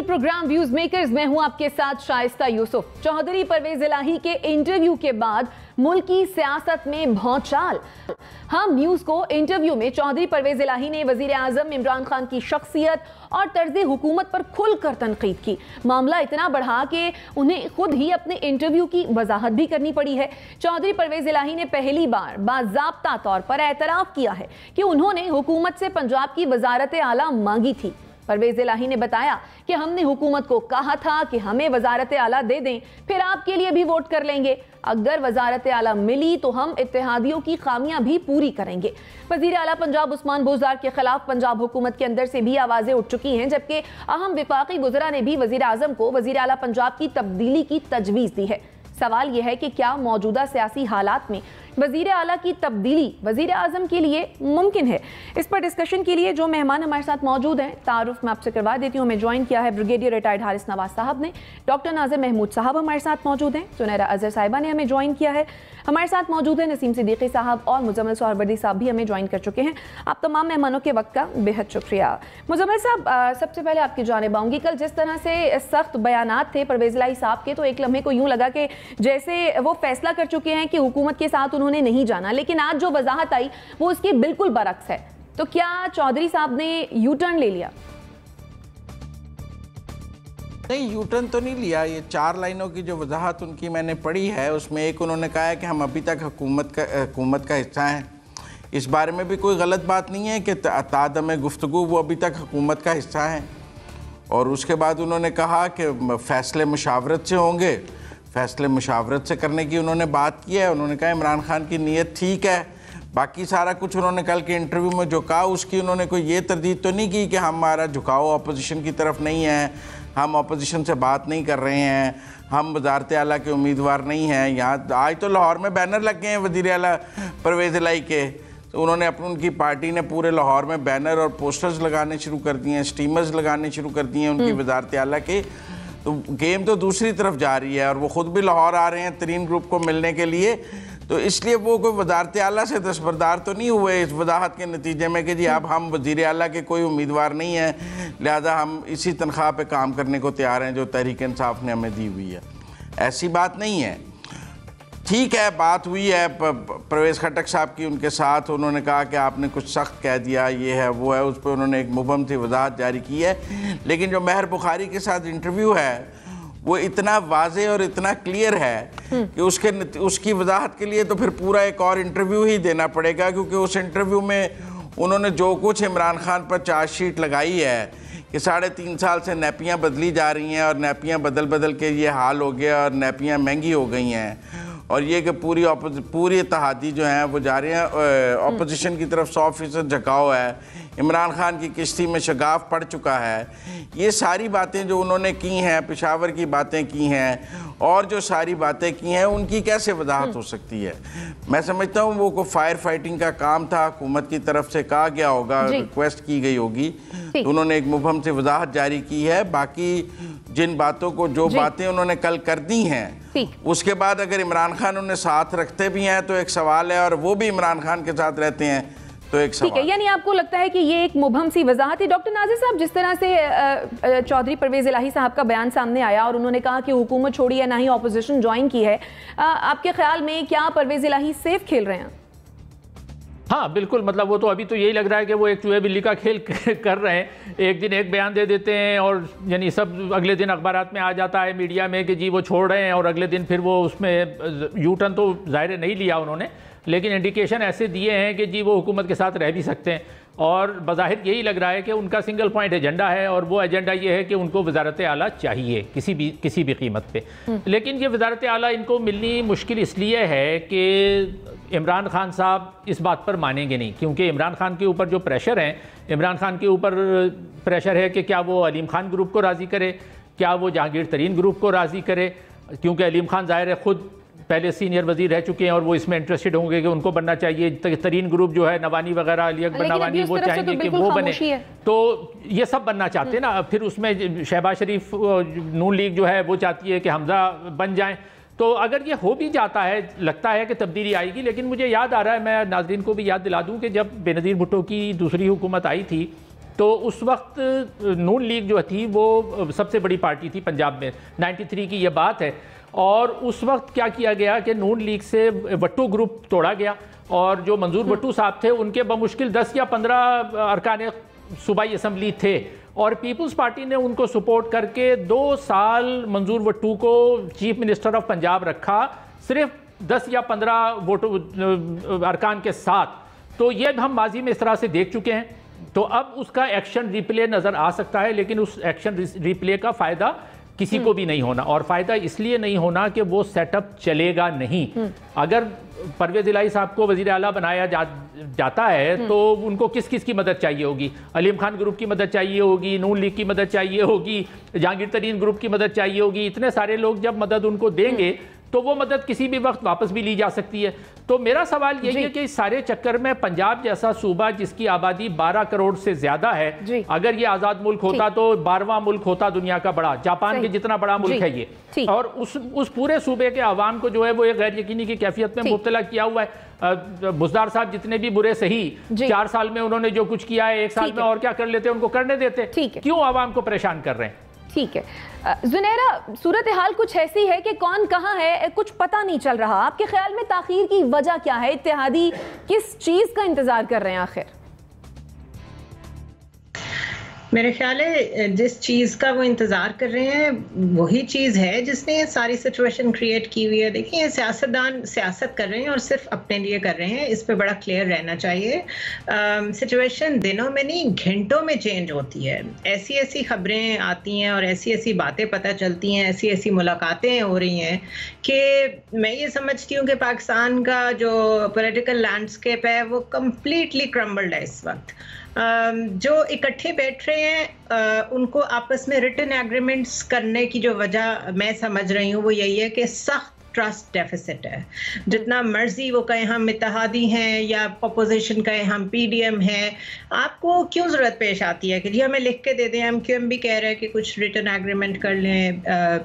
Programme views makers में हूं आपके साथ शाइस्ता यूसुफ। चौधरी परवेज इलाही के इंटरव्यू के बाद मुल्क की सियासत में भौचाल। हम न्यूज को इंटरव्यू में चौधरी परवेज इलाही ने वजीर आजम इमरान खान की शख्सियत और तर्ज हुकूमत पर खुलकर तनकीद की। मामला इतना बढ़ा कि उन्हें खुद ही अपने इंटरव्यू की वजाहत भी करनी पड़ी है। चौधरी परवेज इलाही ने पहली बार बाज़ाब्ता तौर पर एतराफ़ किया है कि उन्होंने हुकूमत से पंजाब की वजारत आला मांगी थी। परवेज इलाही ने बताया कि हमने हुकूमत को कहा था कि हमें वजारत आला दे दें, फिर आपके लिए भी वोट कर लेंगे। अगर वजारत आला मिली तो हम इत्तेहादियों की खामियां भी पूरी करेंगे। वजीर आला पंजाब उस्मान बुज़दार के खिलाफ पंजाब हुकूमत के अंदर से भी आवाजें उठ चुकी हैं, जबकि अहम विफाकी वज़रा ने भी वजीर आजम को वजीर आला पंजाब की तब्दीली की तजवीज़ दी है। सवाल यह है कि क्या मौजूदा सियासी हालात में वजीर आला की तब्दीली वजीर आजम के लिए मुमकिन है? इस पर डिस्कशन के लिए जो मेहमान हमारे साथ मौजूद हैं, तारुफ मैं आपसे करवा देती हूँ। हमें ज्वाइन किया है ब्रिगेडियर रिटायर्ड हारिस नवाज साहब ने, डॉक्टर नाज़िर महमूद साहब हमारे साथ मौजूद हैं, सुनैरा अजहर साहिबा ने हमें ज्वाइन किया है, हमारे साथ मौजूद है नसीम सिद्दीकी साहब और मुजम्मिल सोहरवर्दी साहब भी हमें ज्वाइन कर चुके हैं। आप तमाम मेहमानों के वक्त का बेहद शुक्रिया। मुजम्मिल साहब, सबसे पहले आपकी जानिब आऊँगी। कल जिस तरह से सख्त बयानात थे परवेज इलाही साहब के, तो एक लम्हे को यूँ लगा कि जैसे वो फैसला कर चुके हैं कि हुकूमत के साथ उन्होंने नहीं जाना, लेकिन आज जो वजाहत आई वो उसकी बिल्कुल बरक्स है। तो क्या चौधरी साहब ने यू टर्न ले लिया? नहीं, यू टर्न तो नहीं लिया। ये 4 लाइनों की जो वजाहत उनकी मैंने पढ़ी है, उसमें एक उन्होंने कहा है कि हम अभी तक हुकूमत का हिस्सा हैं। इस बारे में भी कोई गलत बात नहीं है कि तादम गुफ्तगू वो अभी तक हुकूमत का हिस्सा हैं। और उसके बाद उन्होंने कहा कि फ़ैसले मुशावरत से होंगे, फ़ैसले मुशावरत से करने की उन्होंने बात की है। उन्होंने कहा इमरान खान की नीयत ठीक है। बाकी सारा कुछ उन्होंने कल के इंटरव्यू में जो कहा, उसकी उन्होंने कोई ये तरदीद तो नहीं की कि हमारा झुकाव अपोजिशन की तरफ नहीं है, हम अपोजिशन से बात नहीं कर रहे हैं, हम वजारत आला के उम्मीदवार नहीं हैं। यहाँ आज तो लाहौर में बैनर लग गए हैं वज़ीर आला परवेज़ इलाही के, तो उन्होंने उनकी पार्टी ने पूरे लाहौर में बैनर और पोस्टर्स लगाने शुरू कर दिए हैं, स्टीमर्स लगाने शुरू कर दिए हैं उनकी वजारत आला के। तो गेम तो दूसरी तरफ जा रही है और वो ख़ुद भी लाहौर आ रहे हैं तरीन ग्रुप को मिलने के लिए। तो इसलिए वो कोई वजारत आला से दस्तबरदार तो नहीं हुए इस वजाहत के नतीजे में कि जी अब हम वज़ीर आला के कोई उम्मीदवार नहीं हैं, लिहाजा हम इसी तनख्वाह पे काम करने को तैयार हैं जो तहरीक इंसाफ ने हमें दी हुई है। ऐसी बात नहीं है। ठीक है, बात हुई है परवेज़ खटक साहब की उनके साथ, उन्होंने कहा कि आपने कुछ सख्त कह दिया, ये है वो है, उस पर उन्होंने एक मुबहम सी वजाहत जारी की है। लेकिन जो महर बुखारी के साथ इंटरव्यू है वो इतना वाज़े और इतना क्लियर है कि उसकी वजाहत के लिए तो फिर पूरा एक और इंटरव्यू ही देना पड़ेगा, क्योंकि उस इंटरव्यू में उन्होंने जो कुछ इमरान खान पर चार्जशीट लगाई है कि 3.5 साल से नैपियाँ बदली जा रही हैं और नैपियाँ बदल के ये हाल हो गया और नैपियाँ महंगी हो गई हैं, और ये कि पूरी इत्तेहादी जो हैं वो जा रहे हैं अपोजिशन की तरफ 100% झुकाव है, इमरान खान की किश्ती में शगाफ पड़ चुका है। ये सारी बातें जो उन्होंने की हैं, पेशावर की बातें की हैं और जो सारी बातें की हैं, उनकी कैसे वजाहत हो सकती है? मैं समझता हूँ वो को फायर फाइटिंग का काम था, हुकूमत की तरफ से कहा गया होगा, रिक्वेस्ट की गई होगी, तो उन्होंने एक मुबहम से वजाहत जारी की है। बाकी जिन बातों को जो बातें उन्होंने कल कर दी हैं, उसके बाद अगर इमरान खान उन्हें साथ रखते भी हैं तो एक सवाल है, और वो भी इमरान खान के साथ रहते हैं तो एक सवाल। ठीक है, यानी आपको लगता है कि ये एक मुबहम सी वजाहत है। डॉक्टर नाज़िर साहब, जिस तरह से चौधरी परवेज इलाही साहब का बयान सामने आया और उन्होंने कहा कि हुकूमत छोड़ी है, ना ही ऑपोजिशन ज्वाइन की है, आपके ख्याल में क्या परवेज इलाही सेफ खेल रहे हैं? हाँ बिल्कुल, मतलब वो तो अभी तो यही लग रहा है कि वो एक चूहे बिल्ली का खेल कर रहे हैं। एक दिन एक बयान दे देते हैं और यानी सब अगले दिन अखबारात में आ जाता है मीडिया में कि जी वो छोड़ रहे हैं, और अगले दिन फिर वो उसमें यू टर्न तो ज़ाहिर नहीं लिया उन्होंने, लेकिन इंडिकेशन ऐसे दिए हैं कि जी वो हुकूमत के साथ रह भी सकते हैं। और बज़ाहिर यही लग रहा है कि उनका सिंगल पॉइंट एजेंडा है, और वो एजेंडा ये है कि उनको वजारत आला चाहिए किसी भी कीमत पे। लेकिन ये वजारत आला इनको मिलनी मुश्किल इसलिए है कि इमरान खान साहब इस बात पर मानेंगे नहीं, क्योंकि इमरान खान के ऊपर जो प्रेशर है, इमरान खान के ऊपर प्रेशर है कि क्या वो अलीम खान ग्रुप को राज़ी करे, क्या वो जहांगीर तरीन ग्रुप को राज़ी करे, क्योंकि अलीम खान ज़ाहिर है ख़ुद पहले सीनियर वजीर रह चुके हैं और वो इसमें इंटरेस्टेड होंगे कि उनको बनना चाहिए। तरीन ग्रुप जो है, नवानी वगैरह, अली अकबर नवानी, वो चाहेंगे कि वो बने, तो ये सब बनना चाहते हैं ना। फिर उसमें शहबाज शरीफ नून लीग जो है वो चाहती है कि हमजा बन जाएं। तो अगर ये हो भी जाता है, लगता है कि तब्दीली आएगी। लेकिन मुझे याद आ रहा है, मैं नाज़रीन को भी याद दिला दूं कि जब बेनज़ीर भुट्टो की दूसरी हुकूमत आई थी तो उस वक्त नून लीग जो थी वो सबसे बड़ी पार्टी थी पंजाब में, 93 की ये बात है। और उस वक्त क्या किया गया कि नून लीग से वट्टू ग्रुप तोड़ा गया और जो मंजूर भट्टू साहब थे उनके बमुश्किल 10 या 15 अरकान सूबाई असम्बली थे और पीपल्स पार्टी ने उनको सपोर्ट करके 2 साल मंजूर भट्टू को चीफ मिनिस्टर ऑफ पंजाब रखा, सिर्फ 10 या 15 वोट अरकान के साथ। तो ये हम माजी में इस तरह से देख चुके हैं। तो अब उसका एक्शन रिप्ले नज़र आ सकता है, लेकिन उस एक्शन रिप्ले का फ़ायदा किसी को भी नहीं होना, और फ़ायदा इसलिए नहीं होना कि वो सेटअप चलेगा नहीं। अगर परवेज़ इलाही साहब को वज़ीर आला बनाया जाता है तो उनको किस किस की मदद चाहिए होगी? अलीम खान ग्रुप की मदद चाहिए होगी, नून लीग की मदद चाहिए होगी, जहांगीर तरीन ग्रुप की मदद चाहिए होगी। इतने सारे लोग जब मदद उनको देंगे तो वो मदद किसी भी वक्त वापस भी ली जा सकती है। तो मेरा सवाल यही है कि इस सारे चक्कर में पंजाब जैसा सूबा जिसकी आबादी 12 करोड़ से ज्यादा है, अगर ये आज़ाद मुल्क होता तो 12वां मुल्क होता दुनिया का बड़ा, जापान के जितना बड़ा मुल्क है ये, और उस पूरे सूबे के आवाम को जो है वो एक गैर यकीनी की कैफियत में मुब्तला किया हुआ है। बुज़दार साहब जितने भी बुरे सही, 4 साल में उन्होंने जो कुछ किया है 1 साल में और क्या कर लेते, उनको करने देते, क्यों आवाम को परेशान कर रहे हैं? ठीक है जुनैरा, सूरत हाल कुछ ऐसी है कि कौन कहाँ है कुछ पता नहीं चल रहा। आपके ख्याल में ताखीर की वजह क्या है? इत्तेहादी किस चीज़ का इंतज़ार कर रहे हैं आखिर? मेरे ख्याल है जिस चीज़ का वो इंतज़ार कर रहे हैं वही चीज़ है जिसने ये सारी सिचुएशन क्रिएट की हुई है। देखिए, सियासतदान सियासत कर रहे हैं और सिर्फ अपने लिए कर रहे हैं, इस पे बड़ा क्लियर रहना चाहिए। सिचुएशन दिनों में नहीं घंटों में चेंज होती है। ऐसी ऐसी खबरें आती हैं और ऐसी ऐसी बातें पता चलती हैं, ऐसी ऐसी मुलाकातें हो रही हैं कि मैं ये समझती हूँ कि पाकिस्तान का जो पॉलिटिकल लैंडस्केप है वो कम्प्लीटली क्रम्बल्ड है इस वक्त। जो इकट्ठे बैठ रहे हैं उनको आपस में रिटन एग्रीमेंट्स करने की जो वजह मैं समझ रही हूँ वो यही है कि सख्त ट्रस्ट डेफिसिट है। जितना मर्जी वो कहें हम इत्तेहादी हैं या अपोजिशन कहें हम पीडीएम हैं, आपको क्यों ज़रूरत पेश आती है कि जी हमें लिख के दे दें? हम क्यों भी कह रहे हैं कि कुछ रिटन एग्रीमेंट कर लें,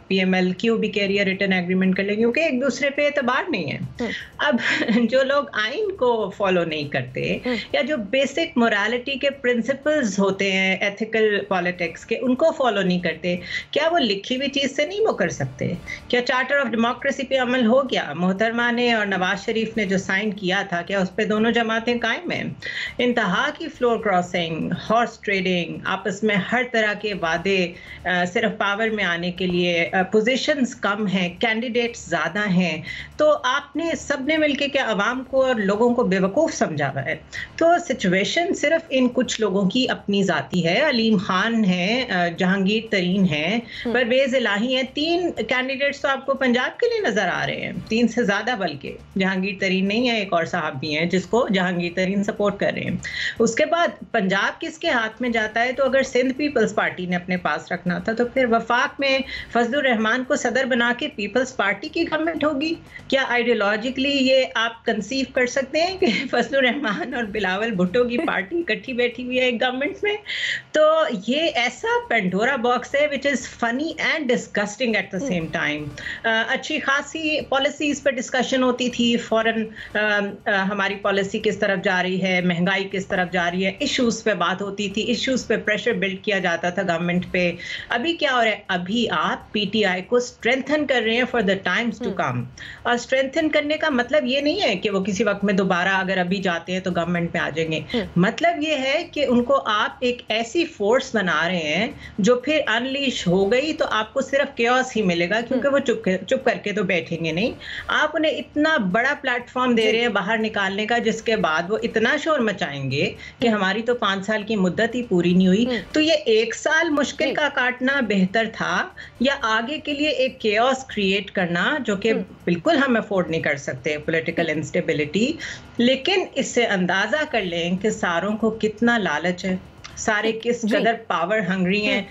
पीएमएल क्यों भी कह रही है रिटन एग्रीमेंट कर लें, क्योंकि एक दूसरे पे एतबार नहीं है। अब जो लोग आइन को फॉलो नहीं करते या जो बेसिक मोरालिटी के प्रिंसिपल्स होते हैं एथिकल पॉलिटिक्स के, उनको फॉलो नहीं करते, क्या वो लिखी हुई चीज़ से नहीं मुकर सकते? क्या चार्टर ऑफ डेमोक्रेसी पे अमल हो गया? मोहतरमा ने और नवाज शरीफ ने जो साइन किया था, क्या उस पे दोनों जमातें कायम हैं? इंतहा की फ्लोर क्रॉसिंग, हॉर्स ट्रेडिंग, आपस में हर तरह के वादे, सिर्फ पावर में आने के लिए, पोजीशंस कम हैं, कैंडिडेट्स ज़्यादा हैं, तो आपने सबने मिलके क्या आवाम को और लोगों को बेवकूफ़ समझा हुआ है? तो सिचुएशन सिर्फ इन कुछ लोगों की अपनी ज़ाती है। अलीम खान है, जहांगीर तरीन है, परवेज़ इलाही है, 3 कैंडिडेट्स तो आपको पंजाब के लिए नजर आ रहे हैं, 3 से ज्यादा, बल्कि जहांगीर तरीन नहीं है, एक और साहब भी हैं जिसको जहांगीर तरीन सपोर्ट कर रहे हैं। उसके बाद पंजाब किसके हाथ में जाता है? तो अगर सिंध पीपल्स पार्टी ने अपने पास रखना था तो फिर वफाक में फजलुर रहमान को सदर बना के पीपल्स पार्टी की गवर्नमेंट होगी। क्या आइडियोलॉजिकली ये आप कंसीव कर सकते हैं कि फजलुर रहमान और बिलावल भुट्टो की पार्टी इकट्ठी बैठी हुई है एक गवर्नमेंट में? तो ये ऐसा पेंडोरा बॉक्स है which is funny and disgusting at the same time. अच्छी खासी पॉलिसीज पर डिस्कशन होती थी, फॉरेन हमारी पॉलिसी किस तरफ जा रही है, महंगाई किस तरफ जा रही है, इश्यूज पे बात होती थी, इश्यूज पे प्रेशर बिल्ड किया जाता था गवर्नमेंट पे। अभी क्या हो रहा है? अभी आप पीटीआई को स्ट्रेंथन कर रहे हैं for the times to come. और स्ट्रेंथन करने का मतलब ये नहीं है कि वो किसी वक्त में दोबारा अगर अभी जाते हैं तो गवर्नमेंट में आ जाएंगे। मतलब ये है कि उनको आप एक ऐसी फोर्स बना रहे हैं जो फिर अनलीश हो गई तो आपको सिर्फ केओस ही मिलेगा, क्योंकि वो चुप करके तो बैठेंगे नहीं। आप उन्हें इतना बड़ा प्लेटफॉर्म दे रहे हैं बाहर निकालने का, जिसके बाद वो इतना शोर मचाएंगे कि हमारी तो 5 साल की मुद्दत ही पूरी नहीं हुई। तो ये 1 साल मुश्किल का काटना बेहतर था या आगे के लिए एक केओस क्रिएट करना, जो कि बिल्कुल हम अफोर्ड नहीं कर सकते, पॉलिटिकल इंस्टेबिलिटी। लेकिन इससे अंदाजा कर लें कि सारों को कितना लालच है, सारे किस कदर पावर हंग्री हैं।